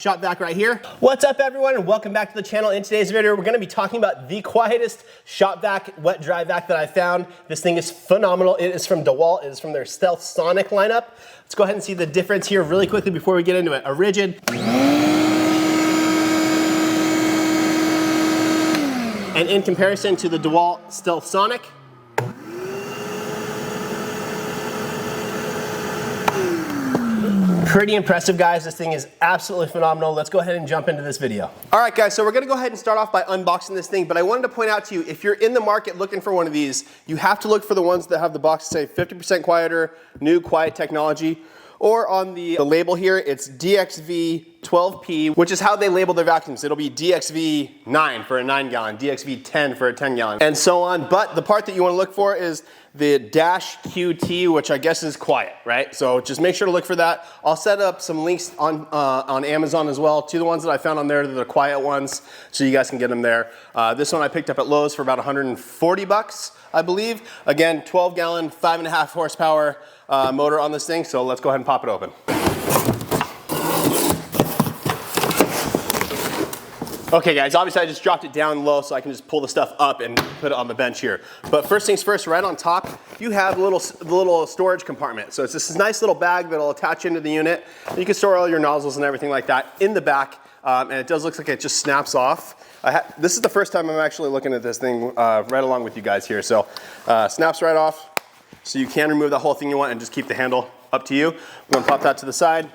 Shop Vac right here. What's up everyone and welcome back to the channel. In today's video we're going to be talking about the quietest Shop Vac wet dry vac that I found. This thing is phenomenal. It is from Dewalt. It is from their Stealth Sonic lineup. Let's go ahead and see the difference here really quickly before we get into it. A rigid and in comparison to the Dewalt Stealth Sonic, pretty impressive, guys. This thing is absolutely phenomenal. Let's go ahead and jump into this video. All right, guys, so we're gonna go ahead and start off by unboxing this thing, but I wanted to point out to you, if you're in the market looking for one of these, you have to look for the ones that have the box say 50% quieter, new quiet technology, or on the label here, it's DXV 12P, which is how they label their vacuums. It'll be DXV 9 for a 9-gallon, DXV 10 for a 10-gallon, and so on. But the part that you wanna look for is the dash QT, which I guess is quiet, right? So just make sure to look for that. I'll set up some links on Amazon as well to the ones that I found on there, the quiet ones, so you guys can get them there. This one I picked up at Lowe's for about 140 bucks, I believe. Again, 12-gallon, 5.5 horsepower motor on this thing, so let's go ahead and pop it open. Okay guys, obviously I just dropped it down low so I can just pull the stuff up and put it on the bench here. But first things first, right on top, you have the little storage compartment. So it's this nice little bag that'll attach into the unit. You can store all your nozzles and everything like that in the back. And it does look like it just snaps off. This is the first time I'm actually looking at this thing right along with you guys here. So snaps right off. So you can remove the whole thing you want and just keep the handle up to you. I'm gonna pop that to the side.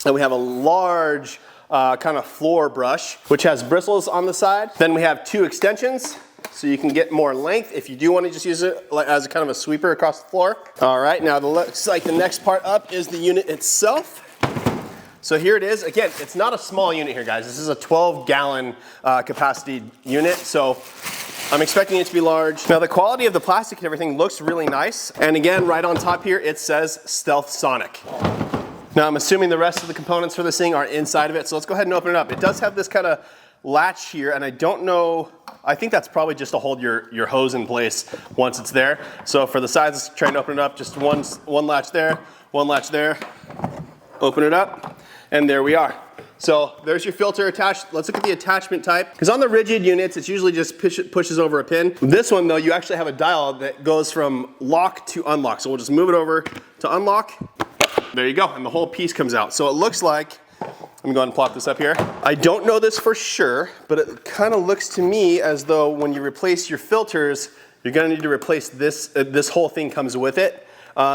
And we have a large kind of floor brush, which has bristles on the side. Then we have two extensions, so you can get more length if you do want to just use it as a kind of a sweeper across the floor. All right, now looks like the next part up is the unit itself. So here it is. Again, it's not a small unit here, guys. This is a 12-gallon capacity unit, so I'm expecting it to be large. Now the quality of the plastic and everything looks really nice. And again, right on top here, it says Stealth Sonic. Now I'm assuming the rest of the components for this thing are inside of it, so let's go ahead and open it up. It does have this kind of latch here, and I don't know, I think that's probably just to hold your hose in place once it's there. So for the sides, trying to open it up, just one latch there, one latch there, open it up, and there we are. So there's your filter attached. Let's look at the attachment type. Because on the rigid units, it's usually just pushes over a pin. This one though, you actually have a dial that goes from lock to unlock. So we'll just move it over to unlock. There you go, and the whole piece comes out. So it looks like, let me go ahead and plop this up here. I don't know this for sure, but it kind of looks to me as though when you replace your filters, you're gonna need to replace this, this whole thing comes with it.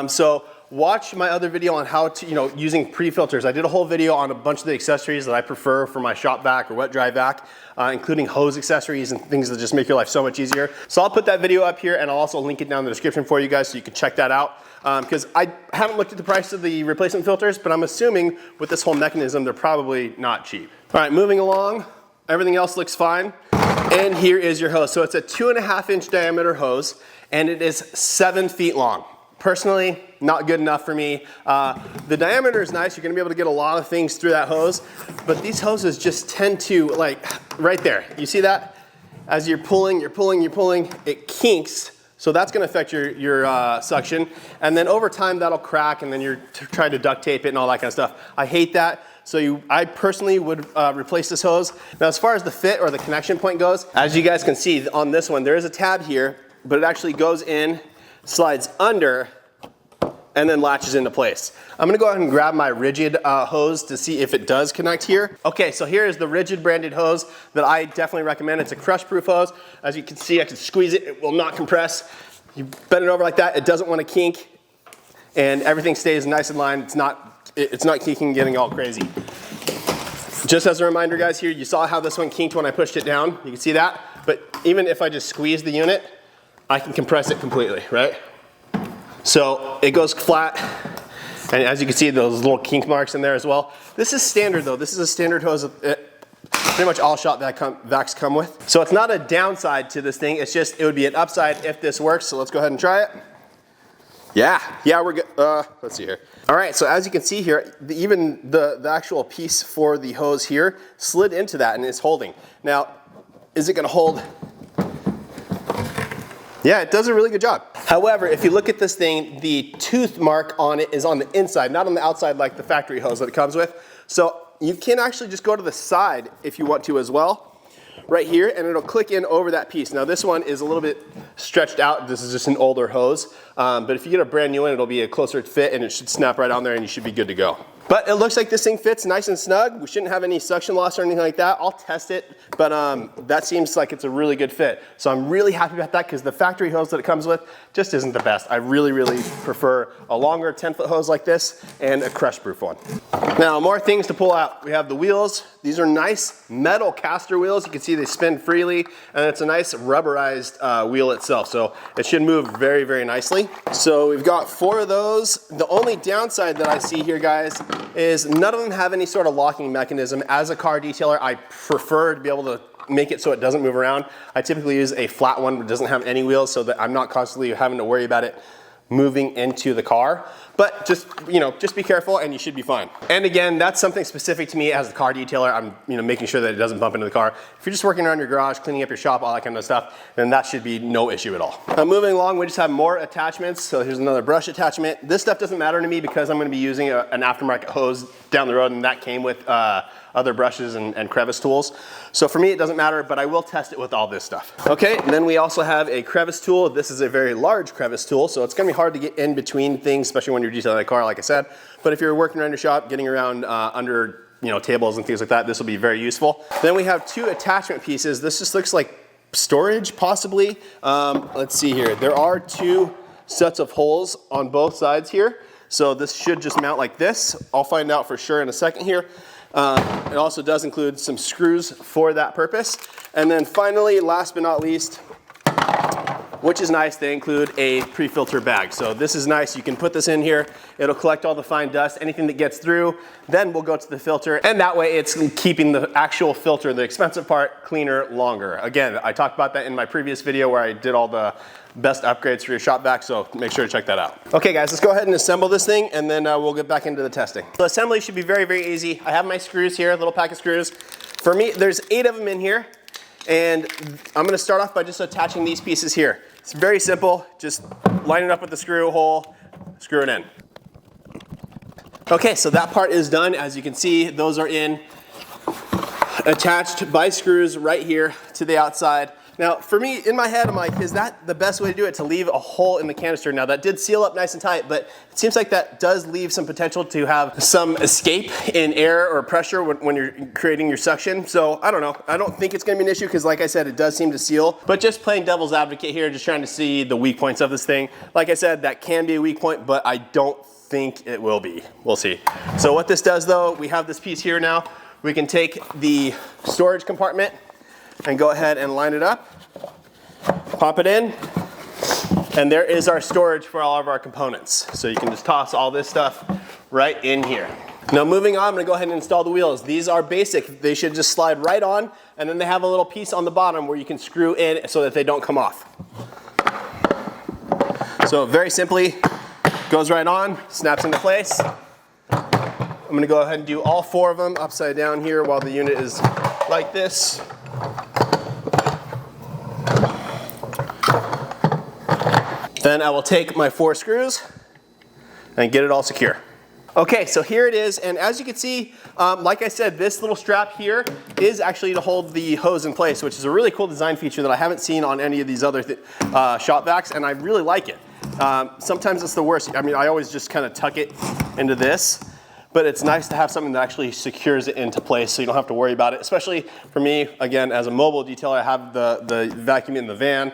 So watch my other video on how to, using pre-filters. I did a whole video on a bunch of the accessories that I prefer for my Shop Vac or wet dry vac, including hose accessories and things that just make your life so much easier. So I'll put that video up here and I'll also link it down in the description for you guys so you can check that out. Because I haven't looked at the price of the replacement filters, but I'm assuming with this whole mechanism, they're probably not cheap. All right, moving along. Everything else looks fine. And here is your hose. So it's a 2.5-inch diameter hose and it is 7 feet long. Personally, not good enough for me. The diameter is nice. You're gonna be able to get a lot of things through that hose, but these hoses just tend to, right there. You see that? As you're pulling, it kinks. So that's gonna affect your suction. And then over time, that'll crack and then you're trying to duct tape it and all that kind of stuff. I hate that. So I personally would replace this hose. Now, as far as the fit or the connection point goes, as you guys can see on this one, there is a tab here, but it actually goes in, slides under, and then latches into place. I'm gonna go ahead and grab my rigid hose to see if it does connect here. Okay, so here is the rigid branded hose that I definitely recommend. It's a crush-proof hose. As you can see, I can squeeze it, it will not compress. You bend it over like that, it doesn't want to kink, and everything stays nice and lined. It's not kinking, getting all crazy. Just as a reminder, guys, here, you saw how this one kinked when I pushed it down. You can see that, but even if I just squeeze the unit, I can compress it completely, right? So it goes flat, and as you can see, those little kink marks in there as well. This is standard though. This is a standard hose that pretty much all Shop Vacs come with. So it's not a downside to this thing, it's just, it would be an upside if this works. So let's go ahead and try it. Yeah, we're good. Let's see here. All right, so as you can see here, even the actual piece for the hose here slid into that and is holding. Now, is it gonna hold? Yeah, it does a really good job. However, if you look at this thing, the tooth mark on it is on the inside, not on the outside like the factory hose that it comes with. So you can actually just go to the side if you want to as well, right here, and it'll click in over that piece. Now this one is a little bit stretched out. This is just an older hose, but if you get a brand new one, it'll be a closer fit and it should snap right on there and you should be good to go. But it looks like this thing fits nice and snug. We shouldn't have any suction loss or anything like that. I'll test it, but that seems like it's a really good fit. So I'm really happy about that because the factory hose that it comes with just isn't the best. I really, really prefer a longer 10-foot hose like this and a crush-proof one. Now, more things to pull out. We have the wheels. These are nice metal caster wheels. You can see they spin freely, and it's a nice rubberized wheel itself. So it should move very, very nicely. So we've got 4 of those. The only downside that I see here, guys, is none of them have any sort of locking mechanism. As a car detailer, I prefer to be able to make it so it doesn't move around. I typically use a flat one that doesn't have any wheels so that I'm not constantly having to worry about it moving into the car. But just, just be careful and you should be fine. And again, that's something specific to me as a car detailer. I'm, making sure that it doesn't bump into the car. If you're just working around your garage, cleaning up your shop, all that kind of stuff, then that should be no issue at all. Now moving along, we just have more attachments. So here's another brush attachment. This stuff doesn't matter to me because I'm gonna be using an aftermarket hose down the road, and that came with other brushes and crevice tools. So for me, it doesn't matter, but I will test it with all this stuff. Okay, and then we also have a crevice tool. This is a very large crevice tool, so it's gonna be hard to get in between things, especially when you're detailing a car, like I said. But if you're working around your shop, getting around under tables and things like that, this will be very useful. Then we have 2 attachment pieces. This just looks like storage, possibly. Let's see here. There are 2 sets of holes on both sides here. So this should just mount like this. I'll find out for sure in a second here. It also does include some screws for that purpose. And then finally, last but not least, which is nice, they include a pre-filter bag. So this is nice. You can put this in here. It'll collect all the fine dust, anything that gets through. Then we'll go to the filter. And that way it's keeping the actual filter, the expensive part, cleaner longer. Again, I talked about that in my previous video where I did all the best upgrades for your Shop Vacs, so make sure to check that out. Okay guys, let's go ahead and assemble this thing and then we'll get back into the testing. So assembly should be very, very easy. I have my screws here, a little pack of screws. For me, there's 8 of them in here, and I'm gonna start off by just attaching these pieces here. It's very simple, just line it up with the screw hole, screw it in. Okay, so that part is done. As you can see, those are attached by screws right here to the outside. Now, for me, in my head, I'm like, is that the best way to do it, to leave a hole in the canister? Now, that did seal up nice and tight, but it seems like that does leave some potential to have some escape in air or pressure when you're creating your suction. So, I don't know. I don't think it's gonna be an issue because, like I said, it does seem to seal. But just playing devil's advocate here, just trying to see the weak points of this thing. Like I said, that can be a weak point, but I don't think it will be. We'll see. So what this does, though, we have this piece here now. We can take the storage compartment and go ahead and line it up, pop it in, and there is our storage for all of our components. So you can just toss all this stuff right in here. Now moving on, I'm gonna go ahead and install the wheels. These are basic. They should just slide right on, and then they have a little piece on the bottom where you can screw in so that they don't come off. So very simply, goes right on, snaps into place. I'm gonna go ahead and do all 4 of them upside down here while the unit is like this. Then I will take my 4 screws and get it all secure. Okay, so here it is, and as you can see, like I said, this little strap here is actually to hold the hose in place, which is a really cool design feature that I haven't seen on any of these other Shop Vacs, and I really like it. Sometimes it's the worst. I mean, I always just kind of tuck it into this, but it's nice to have something that actually secures it into place so you don't have to worry about it, especially for me, again, as a mobile detailer, I have the vacuum in the van.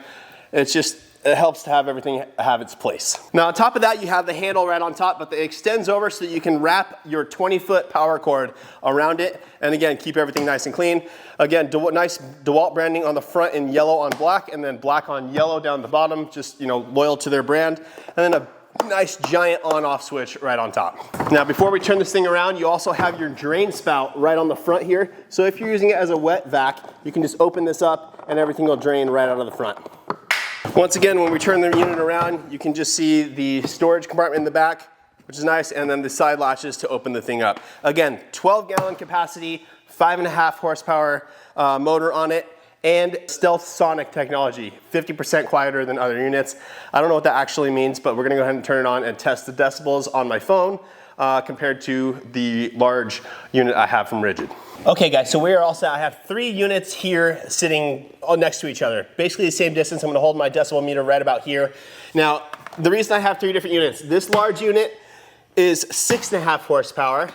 It helps to have everything have its place. Now on top of that, you have the handle right on top, but it extends over so that you can wrap your 20-foot power cord around it, and again, keep everything nice and clean. Again, nice Dewalt branding on the front in yellow on black, and then black on yellow down the bottom, just loyal to their brand, and then a nice giant on-off switch right on top. Now before we turn this thing around, you also have your drain spout right on the front here. So if you're using it as a wet vac, you can just open this up and everything will drain right out of the front. Once again, when we turn the unit around, you can just see the storage compartment in the back, which is nice, and then the side latches to open the thing up. Again, 12-gallon capacity, 5.5 horsepower motor on it, and stealth sonic technology, 50% quieter than other units. I don't know what that actually means, but we're gonna go ahead and turn it on and test the decibels on my phone. compared to the large unit I have from Rigid. Okay guys, so we are all set. I have 3 units here sitting next to each other. Basically the same distance. I'm gonna hold my decibel meter right about here. Now, the reason I have 3 different units, this large unit is 6.5 horsepower,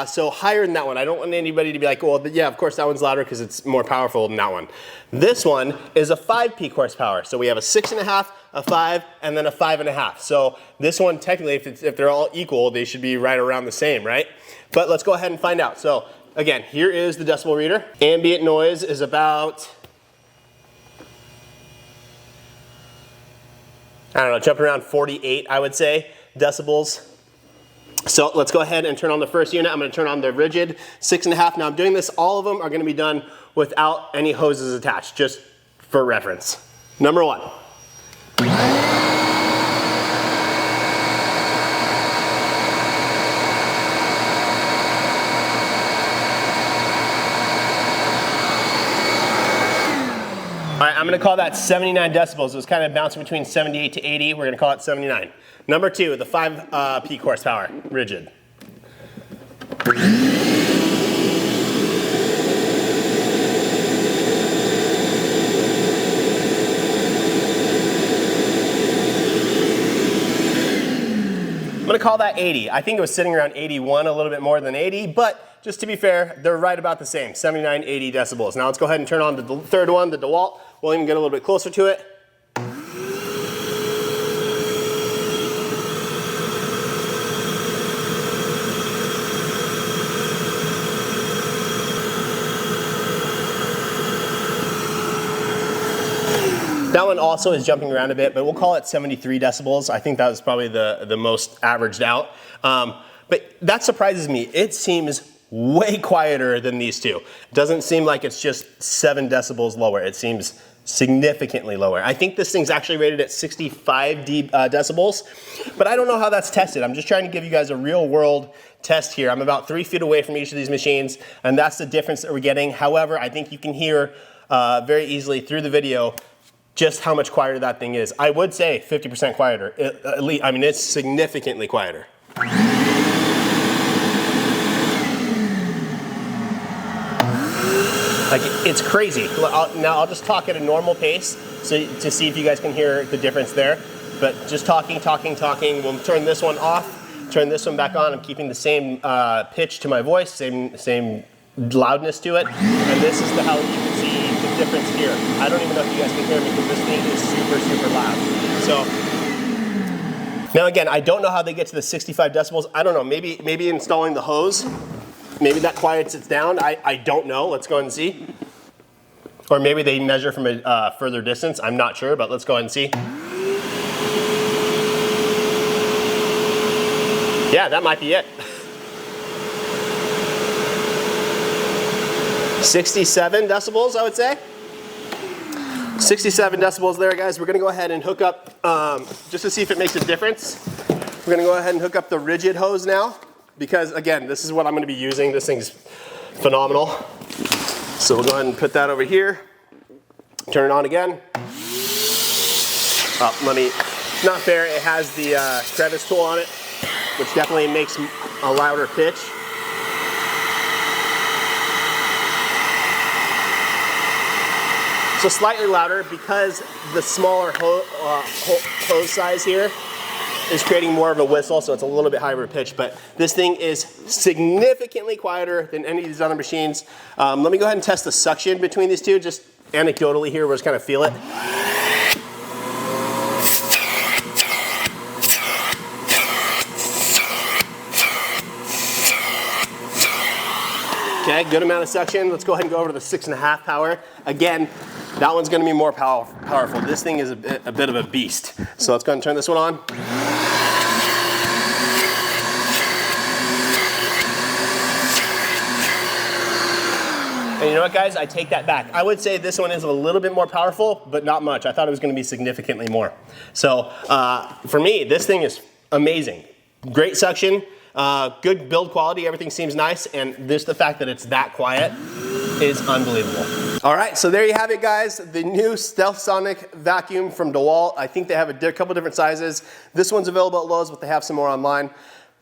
so higher than that one. I don't want anybody to be like, well, yeah, of course that one's louder because it's more powerful than that one. This one is a 5 peak horsepower. So we have a 6.5, a 5, and then a 5.5. So this one, technically, if they're all equal, they should be right around the same, right? But let's go ahead and find out. So again, here is the decibel reader. Ambient noise is about, I don't know, jumping around 48, I would say, decibels. So let's go ahead and turn on the first unit. I'm gonna turn on the Rigid 6.5. Now I'm doing this, all of them are gonna be done without any hoses attached, just for reference. Number 1. All right, I'm gonna call that 79 decibels. It was kind of bouncing between 78 to 80. We're gonna call it 79. Number 2, the 5 peak horsepower, Rigid. I'm gonna call that 80. I think it was sitting around 81, a little bit more than 80, but just to be fair, they're right about the same, 79, 80 decibels. Now let's go ahead and turn on the third one, the Dewalt. We'll even get a little bit closer to it. That one also is jumping around a bit, but we'll call it 73 decibels. I think that was probably the most averaged out. But that surprises me. It seems way quieter than these two. It doesn't seem like it's just 7 decibels lower. It seems significantly lower. I think this thing's actually rated at 65 decibels, but I don't know how that's tested. I'm just trying to give you guys a real world test here. I'm about 3 feet away from each of these machines, and that's the difference that we're getting. However, I think you can hear very easily through the video just how much quieter that thing is. I would say 50% quieter. At least, I mean, it's significantly quieter. Like, it's crazy. Now I'll just talk at a normal pace to see if you guys can hear the difference there. But just talking. We'll turn this one off, turn this one back on. I'm keeping the same pitch to my voice, same loudness to it. And this is how you can see the difference here. I don't even know if you guys can hear me because this thing is super, super loud. So now again, I don't know how they get to the 65 decibels. I don't know, maybe installing the hose, maybe that quiets it down. I don't know, let's go ahead and see. Or maybe they measure from a further distance, I'm not sure, but let's go ahead and see. Yeah, that might be it. 67 decibels, I would say. 67 decibels there, guys. We're gonna go ahead and hook up, just to see if it makes a difference. We're gonna go ahead and hook up the Rigid hose now, because again, this is what I'm gonna be using. This thing's phenomenal. So we'll go ahead and put that over here. Turn it on again. It's not fair, it has the crevice tool on it, which definitely makes a louder pitch. So slightly louder because the smaller hose size here is creating more of a whistle, so it's a little bit higher pitch, but this thing is significantly quieter than any of these other machines. Let me go ahead and test the suction between these two, just anecdotally here, we'll just kind of feel it. Okay, good amount of suction. Let's go ahead and go over to the 6.5 power. Again, that one's gonna be more powerful. This thing is a bit of a beast. So let's go ahead and turn this one on. And you know what, guys? I take that back. I would say this one is a little bit more powerful, but not much. I thought it was gonna be significantly more. So for me, this thing is amazing. Great suction. Good build quality, everything seems nice, and just the fact that it's that quiet is unbelievable. All right, so there you have it, guys. The new Stealth Sonic vacuum from Dewalt. I think they have a couple different sizes. This one's available at Lowe's, but they have some more online.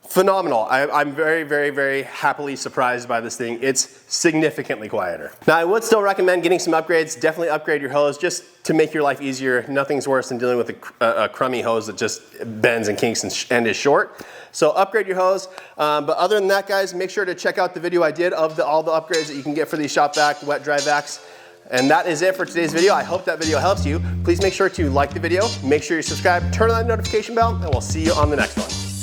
Phenomenal. I'm very, very, very happily surprised by this thing. It's significantly quieter. Now, I would still recommend getting some upgrades. Definitely upgrade your hose just to make your life easier. Nothing's worse than dealing with a crummy hose that just bends and kinks and is short. So upgrade your hose. But other than that, guys, make sure to check out the video I did of all the upgrades that you can get for these Shop Vac wet dry vacs. And that is it for today's video. I hope that video helps you. Please make sure to like the video, make sure you subscribe, turn on that notification bell, and we'll see you on the next one.